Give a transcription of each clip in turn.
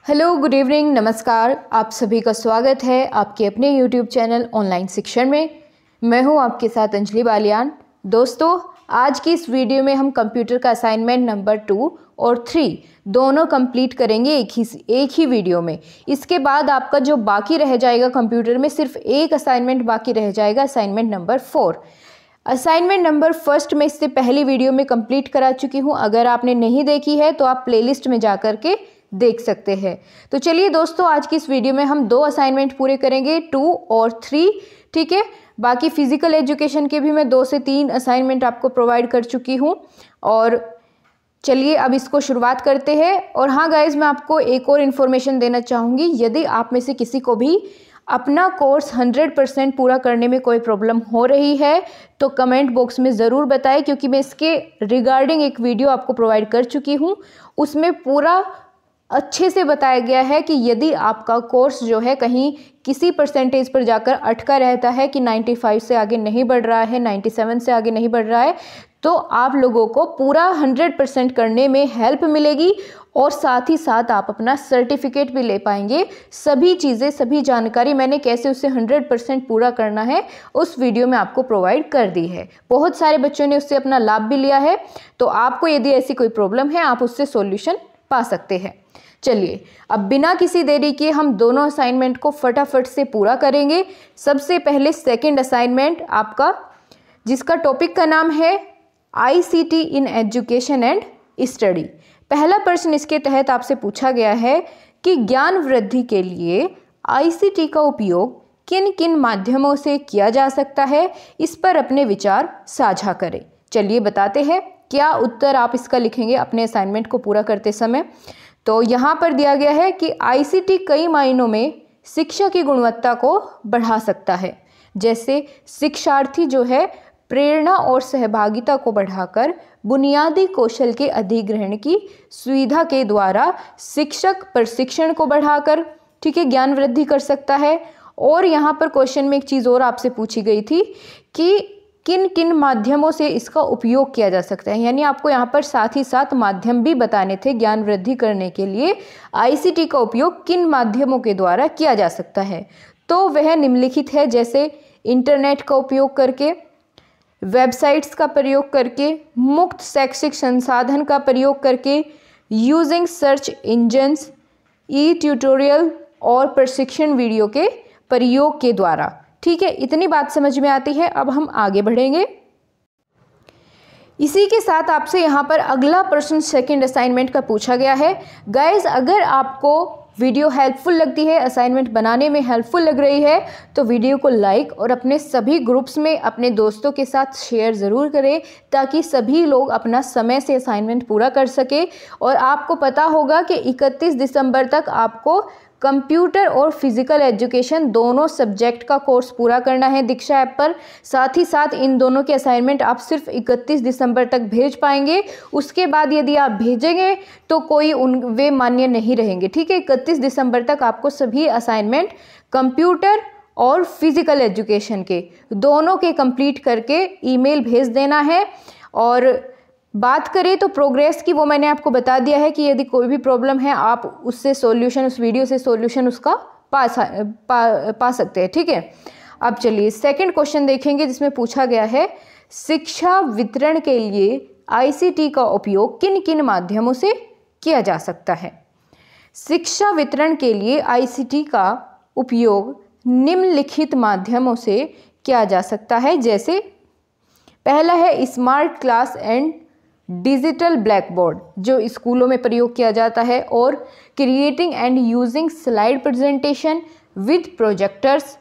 Hello, good evening, नमस्कार। आप सभी का स्वागत है आपके अपने यूट्यूब चैनल ऑनलाइन शिक्षण में। मैं हूं आपके साथ अंजलि बालियान। दोस्तों, आज की इस वीडियो में हम कंप्यूटर का असाइनमेंट नंबर 2 और 3 दोनों कंप्लीट करेंगे एक ही वीडियो में। इसके बाद आपका जो बाकी रह जाएगा कंप्यूटर में, सिर्फ एक असाइनमेंट बाकी रह जाएगा, असाइनमेंट नंबर 4। असाइनमेंट नंबर 1 में इससे पहली वीडियो में कंप्लीट करा चुकी हूँ। अगर आपने नहीं देखी है तो आप प्लेलिस्ट में जा कर के देख सकते हैं। तो चलिए दोस्तों, आज की इस वीडियो में हम 2 असाइनमेंट पूरे करेंगे, 2 और 3। ठीक है, बाकी फिजिकल एजुकेशन के भी मैं 2 से 3 असाइनमेंट आपको प्रोवाइड कर चुकी हूँ। और चलिए अब इसको शुरुआत करते हैं। और हाँ गाइज, मैं आपको एक और इन्फॉर्मेशन देना चाहूँगी। यदि आप में से किसी को भी अपना कोर्स 100% पूरा करने में कोई प्रॉब्लम हो रही है तो कमेंट बॉक्स में ज़रूर बताएं, क्योंकि मैं इसके रिगार्डिंग एक वीडियो आपको प्रोवाइड कर चुकी हूँ। उसमें पूरा अच्छे से बताया गया है कि यदि आपका कोर्स जो है कहीं किसी परसेंटेज पर जाकर अटका रहता है कि 95 से आगे नहीं बढ़ रहा है, 97 से आगे नहीं बढ़ रहा है, तो आप लोगों को पूरा 100% करने में हेल्प मिलेगी और साथ ही साथ आप अपना सर्टिफिकेट भी ले पाएंगे। सभी चीज़ें, सभी जानकारी मैंने कैसे उसे 100% पूरा करना है उस वीडियो में आपको प्रोवाइड कर दी है। बहुत सारे बच्चों ने उससे अपना लाभ भी लिया है। तो आपको यदि ऐसी कोई प्रॉब्लम है, आप उससे सॉल्यूशन पा सकते हैं। चलिए अब बिना किसी देरी के हम दोनों असाइनमेंट को फटाफट से पूरा करेंगे। सबसे पहले सेकंड असाइनमेंट आपका, जिसका टॉपिक का नाम है ICT in education and study. पहला प्रश्न इसके तहत आपसे पूछा गया है कि ज्ञान वृद्धि के लिए आईसीटी का उपयोग किन किन माध्यमों से किया जा सकता है, इस पर अपने विचार साझा करें। चलिए बताते हैं क्या उत्तर आप इसका लिखेंगे अपने असाइनमेंट को पूरा करते समय। तो यहाँ पर दिया गया है कि आईसीटी कई मायनों में शिक्षा की गुणवत्ता को बढ़ा सकता है। जैसे शिक्षार्थी जो है प्रेरणा और सहभागिता को बढ़ाकर बुनियादी कौशल के अधिग्रहण की सुविधा के द्वारा शिक्षक प्रशिक्षण को बढ़ाकर, ठीक है, ज्ञान वृद्धि कर सकता है। और यहाँ पर क्वेश्चन में एक चीज़ और आपसे पूछी गई थी कि किन किन माध्यमों से इसका उपयोग किया जा सकता है, यानी आपको यहाँ पर साथ ही साथ माध्यम भी बताने थे ज्ञान वृद्धि करने के लिए आईसीटी का उपयोग किन माध्यमों के द्वारा किया जा सकता है। तो वह निम्नलिखित है, जैसे इंटरनेट का उपयोग करके, वेबसाइट्स का प्रयोग करके, मुक्त शैक्षिक संसाधन का प्रयोग करके, यूजिंग सर्च इंजन्स, ई ट्यूटोरियल और प्रशिक्षण वीडियो के प्रयोग के द्वारा। ठीक है, इतनी बात समझ में आती है। अब हम आगे बढ़ेंगे। इसी के साथ आपसे यहाँ पर अगला प्रश्न सेकंड असाइनमेंट का पूछा गया है। गाइस, अगर आपको वीडियो हेल्पफुल लगती है, असाइनमेंट बनाने में हेल्पफुल लग रही है, तो वीडियो को लाइक और अपने सभी ग्रुप्स में अपने दोस्तों के साथ शेयर ज़रूर करें, ताकि सभी लोग अपना समय से असाइनमेंट पूरा कर सके। और आपको पता होगा कि 31 दिसंबर तक आपको कंप्यूटर और फिजिकल एजुकेशन दोनों सब्जेक्ट का कोर्स पूरा करना है दीक्षा ऐप पर। साथ ही साथ इन दोनों के असाइनमेंट आप सिर्फ 31 दिसंबर तक भेज पाएंगे। उसके बाद यदि आप भेजेंगे तो वे मान्य नहीं रहेंगे। ठीक है, 31 दिसंबर तक आपको सभी असाइनमेंट कंप्यूटर और फिजिकल एजुकेशन के दोनों के कंप्लीट करके ईमेल भेज देना है। और बात करें तो प्रोग्रेस की, वो मैंने आपको बता दिया है कि यदि कोई भी प्रॉब्लम है आप उससे सॉल्यूशन, उस वीडियो से सॉल्यूशन उसका पा सकते हैं। ठीक है, अब चलिए सेकंड क्वेश्चन देखेंगे, जिसमें पूछा गया है शिक्षा वितरण के लिए आईसीटी का उपयोग किन किन माध्यमों से किया जा सकता है। शिक्षा वितरण के लिए आईसीटी का उपयोग निम्नलिखित माध्यमों से किया जा सकता है। जैसे पहला है smart class and digital black board, जो स्कूलों में प्रयोग किया जाता है, और creating and using slide presentation with projectors,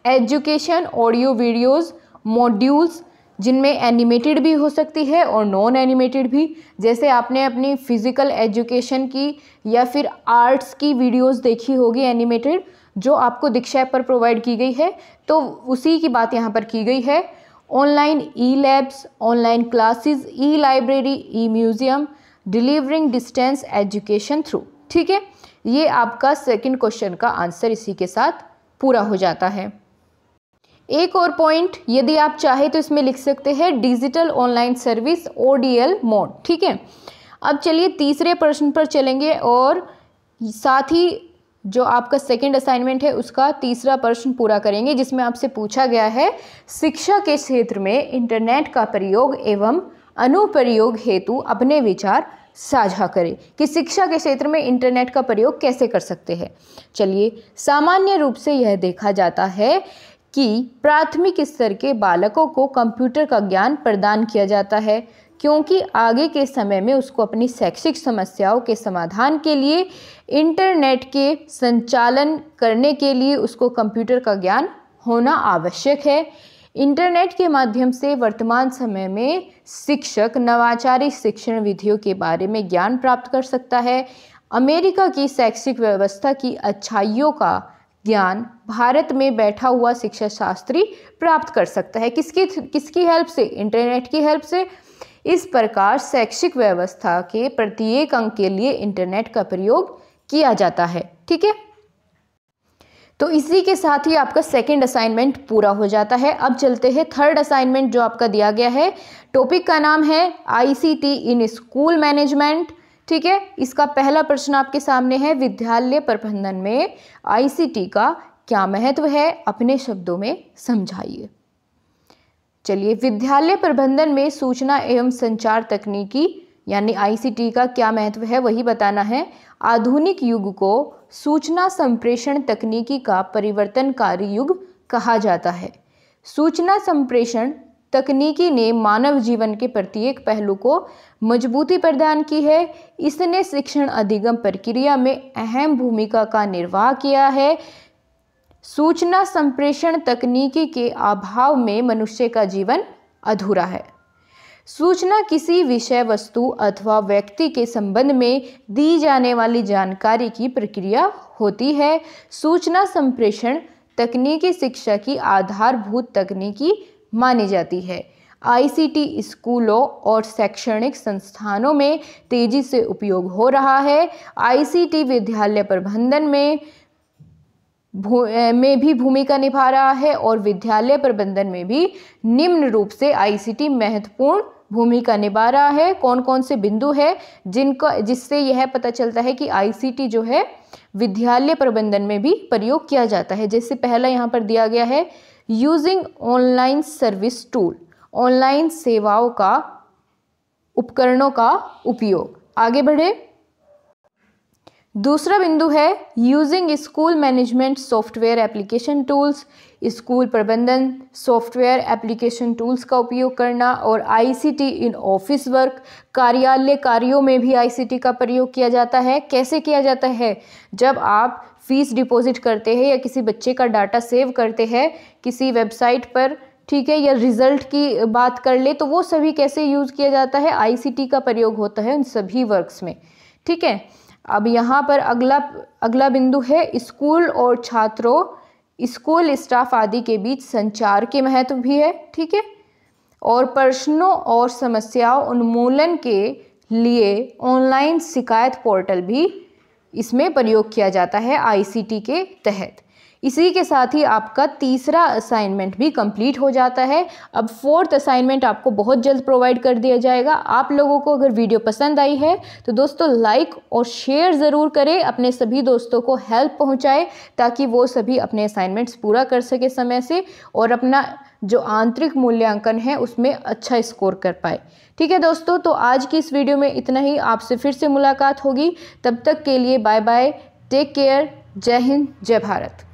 education audio videos modules, जिनमें एनिमेटेड भी हो सकती है और नॉन एनिमेटेड भी। जैसे आपने अपनी फिजिकल एजुकेशन की या फिर आर्ट्स की वीडियोस देखी होगी एनिमेटेड, जो आपको दीक्षा ऐप पर प्रोवाइड की गई है, तो उसी की बात यहाँ पर की गई है। Online e labs, online classes, e library, e museum, delivering distance education through. ठीक है, ये आपका सेकंड क्वेश्चन का आंसर इसी के साथ पूरा हो जाता है। एक और पॉइंट यदि आप चाहे तो इसमें लिख सकते हैं digital online service ODL mode. ठीक है, अब चलिए तीसरे प्रश्न पर चलेंगे और साथ ही जो आपका सेकंड असाइनमेंट है उसका तीसरा प्रश्न पूरा करेंगे, जिसमें आपसे पूछा गया है शिक्षा के क्षेत्र में इंटरनेट का प्रयोग एवं अनुप्रयोग हेतु अपने विचार साझा करें कि शिक्षा के क्षेत्र में इंटरनेट का प्रयोग कैसे कर सकते हैं। चलिए, सामान्य रूप से यह देखा जाता है कि प्राथमिक स्तर के बालकों को कंप्यूटर का ज्ञान प्रदान किया जाता है, क्योंकि आगे के समय में उसको अपनी शैक्षिक समस्याओं के समाधान के लिए इंटरनेट के संचालन करने के लिए उसको कंप्यूटर का ज्ञान होना आवश्यक है। इंटरनेट के माध्यम से वर्तमान समय में शिक्षक नवाचारी शिक्षण विधियों के बारे में ज्ञान प्राप्त कर सकता है। अमेरिका की शैक्षिक व्यवस्था की अच्छाइयों का ज्ञान भारत में बैठा हुआ शिक्षा शास्त्री प्राप्त कर सकता है। किसकी हेल्प से? इंटरनेट की हेल्प से। इस प्रकार शैक्षिक व्यवस्था के प्रत्येक अंग के लिए इंटरनेट का प्रयोग किया जाता है। ठीक है, तो इसी के साथ ही आपका सेकंड असाइनमेंट पूरा हो जाता है। अब चलते हैं थर्ड असाइनमेंट जो आपका दिया गया है। टॉपिक का नाम है ICT इन स्कूल मैनेजमेंट। ठीक है, इसका पहला प्रश्न आपके सामने है, विद्यालय प्रबंधन में ICT का क्या महत्व है, अपने शब्दों में समझाइए। चलिए, विद्यालय प्रबंधन में सूचना एवं संचार तकनीकी यानी ICT का क्या महत्व है वही बताना है। आधुनिक युग को सूचना संप्रेषण तकनीकी का परिवर्तनकारी युग कहा जाता है। सूचना संप्रेषण तकनीकी ने मानव जीवन के प्रत्येक पहलू को मजबूती प्रदान की है। इसने शिक्षण अधिगम प्रक्रिया में अहम भूमिका का निर्वाह किया है। सूचना संप्रेषण तकनीकी के अभाव में मनुष्य का जीवन अधूरा है। सूचना किसी विषय वस्तु अथवा व्यक्ति के संबंध में दी जाने वाली जानकारी की प्रक्रिया होती है। सूचना संप्रेषण तकनीकी शिक्षा की आधारभूत तकनीकी मानी जाती है। ICT स्कूलों और शैक्षणिक संस्थानों में तेजी से उपयोग हो रहा है। ICT विद्यालय प्रबंधन में भी भूमिका निभा रहा है और विद्यालय प्रबंधन में भी निम्न रूप से ICT महत्वपूर्ण भूमिका निभा रहा है। कौन कौन से बिंदु है जिससे यह पता चलता है कि ICT जो है विद्यालय प्रबंधन में भी प्रयोग किया जाता है। जैसे पहला यहाँ पर दिया गया है, using online service tool, online सेवाओं का उपकरणों का उपयोग। आगे बढ़े, दूसरा बिंदु है using school management software application tools, school प्रबंधन सॉफ्टवेयर एप्लीकेशन टूल्स का उपयोग करना। और ICT इन ऑफिस वर्क, कार्यालय कार्यों में भी ICT का प्रयोग किया जाता है। कैसे किया जाता है? जब आप फीस डिपॉजिट करते हैं या किसी बच्चे का डाटा सेव करते हैं किसी वेबसाइट पर, ठीक है, या रिजल्ट की बात कर ले तो वो सभी कैसे यूज़ किया जाता है? ICT का प्रयोग होता है उन सभी वर्क्स में। ठीक है, अब यहाँ पर अगला बिंदु है स्कूल और छात्रों, स्कूल स्टाफ आदि के बीच संचार के महत्व भी है। ठीक है, और प्रश्नों और समस्याओं उन्मूलन के लिए ऑनलाइन शिकायत पोर्टल भी इसमें प्रयोग किया जाता है ICT के तहत। इसी के साथ ही आपका तीसरा असाइनमेंट भी कंप्लीट हो जाता है। अब फोर्थ असाइनमेंट आपको बहुत जल्द प्रोवाइड कर दिया जाएगा। आप लोगों को अगर वीडियो पसंद आई है तो दोस्तों लाइक और शेयर ज़रूर करें, अपने सभी दोस्तों को हेल्प पहुंचाएं ताकि वो सभी अपने असाइनमेंट्स पूरा कर सके समय से और अपना जो आंतरिक मूल्यांकन है उसमें अच्छा स्कोर कर पाए। ठीक है दोस्तों, तो आज की इस वीडियो में इतना ही। आपसे फिर से मुलाकात होगी, तब तक के लिए बाय बाय, टेक केयर, जय हिंद, जय भारत।